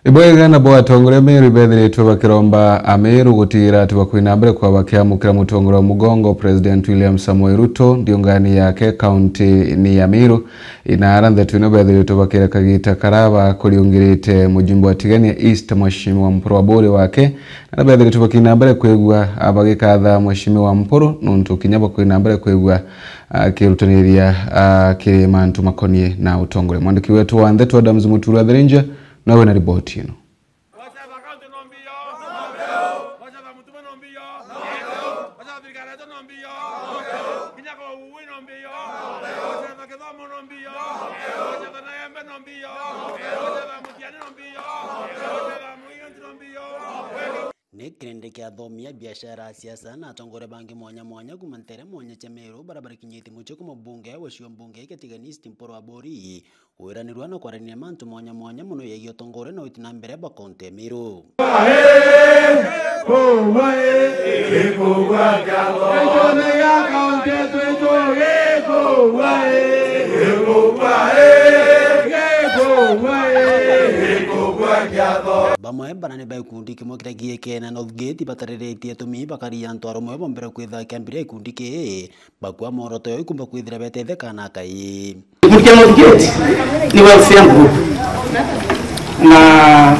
Iboega na boa tongore Meru bedre tuwa kiromba Ameru gutira tuwa kuinambere kwa wakiamukira mutongore wa mugongo President William Samoei Ruto ndiongani yake county ni ya Meru inaarandhe tuino bedre tuwa kira kagita karaba kuliungirite mujumbo wa Tigania East Mheshimiwa Mpuru wa bore wake na bedre tuwa kuinambere kwegwa abagikatha Mheshimiwa Mpuru nuntu kinyaba kuinambere kwegwa kirutaniria kimantu makonie na utongore. Mwandiki wetu wa Ndetu Adams Muturu wa Dhirinja nawe na ripoti ino. Nikirinde kia thomia biashara siasa na atongore bangi mwanya kumantere mwanya cha Meru barabara kinyiti mucho kuma bunge washiwa mbunge Tigania East Mpuru wa bori uiranirwa na kwarania mantu mwanya muno yegio tongore na itinambere ba konte Meru. Bamwe banane ba ikundi kimwe kiragie kena Northgate batarerete tumi bakari antu aromwe bombere kwitha kambire ikundi ke bakwa moroto yo ikumba kwithira betete kana kai Murkia Northgate ni welfare group na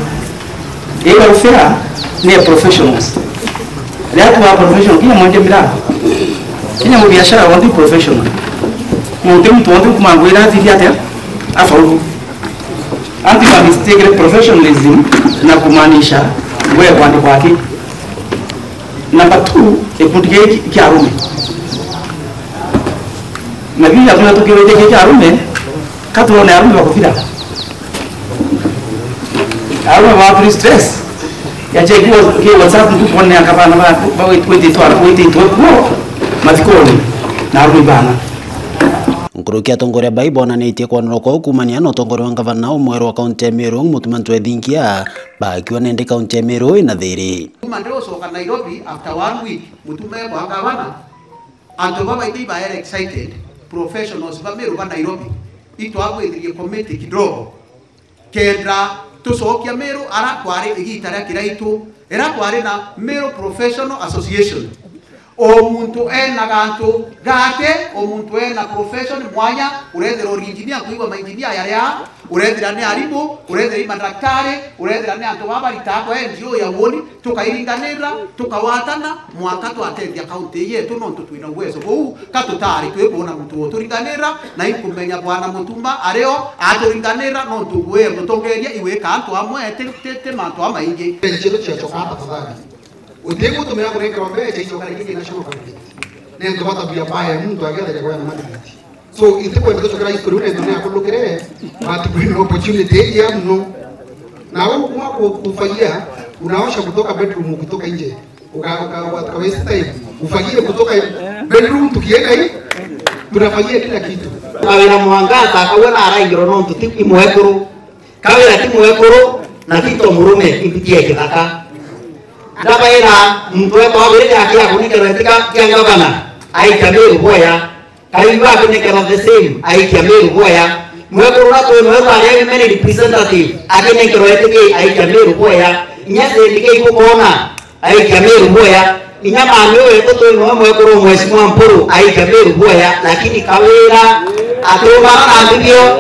welfare ni professionals watu wa professional kila mmoja bila kila biashara wanti professional mtu wanti kumangwira ziliate afaulu anti mistake professionalism na kumaanisha wewe kwandi kwake. Number 2 ekundi kiarume na bila kuna tukiweje kiarume katuone arume bakufira arume wa stress ya je kwa WhatsApp mtu kuone akapana ba wait kwa matikoni na arume bana Nkurukia tongore baibona neitie kwa nroko kumania no tongore wa gavana umwero wa kaunti ya Meru mutumantu ethinkia bakiwa nende kaunti ya Meru ina thiri. Mandeo soka Nairobi after 1 week mutume kwa gavana anto baba iti ba excited professionals ba Meru ba Nairobi ito abo ithige committee kidogo kendra tusokia Meru ara kware igitara kiraitu era kware na Meru Professional Association o muntu ena gantu gate o muntu ena profession mwanya urethera engineer kuiwa ma engineer ya urethera ni arimu urethera madaktari urethera ni antu baba litako NGO ya woni tukairinganira tukawatana mwaka twateithia kaunti yetu no tutuina uwezo bou katutari twebona muntu turinganira na ikumenya bwana mutumba areo aturinganira no tuguye mutongeria iweka antu amwe tete mantu amaingi njiro cha chokata tafadhali Utego tumea kureka wambea cha hiyo kile national cabinet. Nendo bata bia baya mtu agenda kwa na mandate. So iteko ndo chokera history une dunia kulokere but bring opportunity ya mno. Na wewe kwa kufanyia unaosha kutoka bedroom kutoka nje. Ukaweza time ufanyie kutoka bedroom tukienda hii tunafanyia kila kitu. Kawira muangata kawena arangiro no tuti imwekuru. Kawira timwekuru na kito murume impitie kidaka. Dabaira mtuwe kwa wile akia kunikera katika kiangabana aikia Meru boya kaiwa kunikera the same aikia Meru boya mwekuru nato mwekuru ariye many representative akinekero etike aikia Meru boya nyase ndike ikukona aikia Meru boya inyama amewe toto no mwekuru Mheshimiwa Mpuru aikia Meru boya lakini kawira atomara na ndio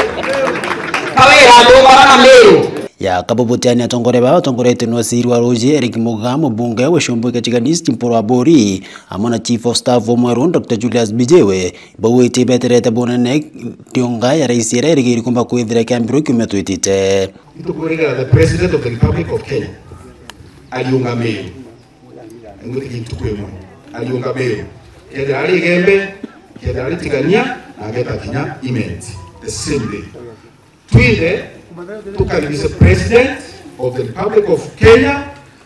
kawira atomara na Meru ya kabubutiani atongore ba atongore teno sirwa roje Eric Mugamu bunge wa shombo Tigania East Mpuru wa bori amona chief of staff wa Mweru Dr. Julius Bijewe bawe tibeterete bonane tionga ya rais ya Eric kumba kuithira kambiro kimetwitite Itukurega the president of the Republic of Kenya aliunga Meru ngoti kitukwe aliunga Meru kede ali gembe kede ali Tigania na ageta kinya immense the same day twide tukaribisha president of the Republic of Kenya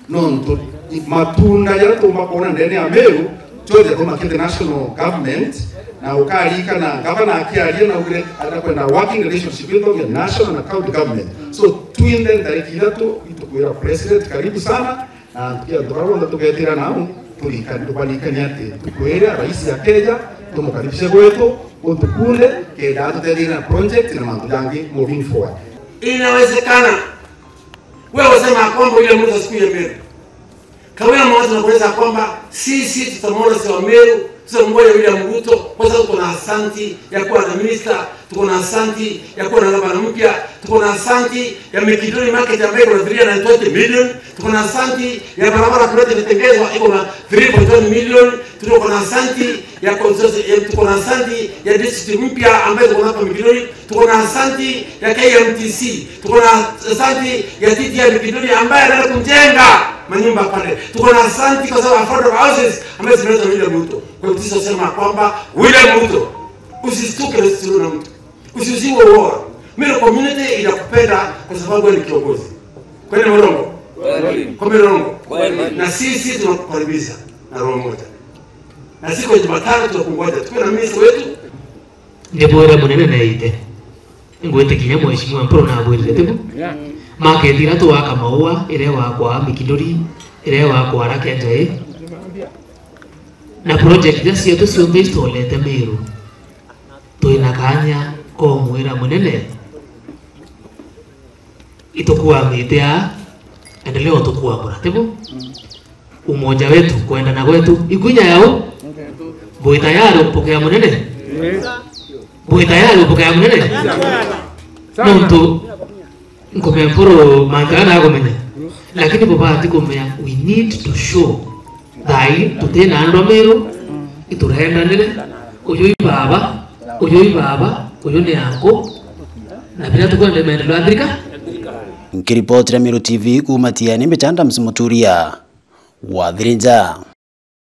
nonto matunda ya tumakona ndani ya Meru chote kama kile national government na ukalika na governor akialia na ule atakwenda working relationship with the national and county government so twinde ndaikira tu itukuira president karibu sana na pia tukaronda tuketira nao tulikani ate tukwera rais ya Kenya tumukaribisha kwetu utukule keda tutedina project na mambo yangi moving forward. Inawezekana Wewe wasema kwamba yule mtu asikuye Meru. Kawia mwanzo na kueleza kwamba sisi tutamwona si wa Meru, tutamwona William Ruto kwa sababu tuko na asanti ya kuwa na minister, tuko na asanti ya kuwa na gavana mpya, tuko na asanti ya Mikindoni market ambayo iko na 320 million, tuko na asanti ya barabara kuleta inatengenezwa iko na 3.1 million, tuko na asanti ya tuko na asanti ya district mpya ambayo tuko hapa Mikindoni, tuko na asanti ya KMTC, tuko na asanti ya TTI Mikindoni ambayo anaenda kumjenga manyumba pale. Tuko na asanti kwa sababu affordable houses ambazo zimeletwa na William Ruto. Kwa hiyo tunasema kwamba William Ruto usistuke na sisi na mtu. Usiziwe uoga. Meru community inakupenda kwa sababu wewe ni kiongozi. Kwani Mlongo? Kwa Mlongo. Na sisi tunakukaribisha na roho moja. Na siku ya Jumatano tunakungoja. Tuko na minister wetu. Ndipo ora munene na ite. Ngwete kinya mheshimiwa mporo na abwirire tibu. Market iratu waka maua ire wakwa Mikindori ire wakwa Rakenjae na project ya cio tucio stolete Meru tuina kanya ko mwira munene itokuwa mitea endeleo tukua muratibu umoja wetu kwenda na kwetu ikunya yao boy tayari kupokea munene boy tayari kupokea munene nonto ngome mporo mantana agomenya lakini bobati komenya we need to show dai tutena ando Meru iturendanire uyu baba uyu ni yako na bila tukwende maendeleo Afrika. Nikiripoti Meru TV kuma Tiani Mchanda Msimuturia wa Dhirinja.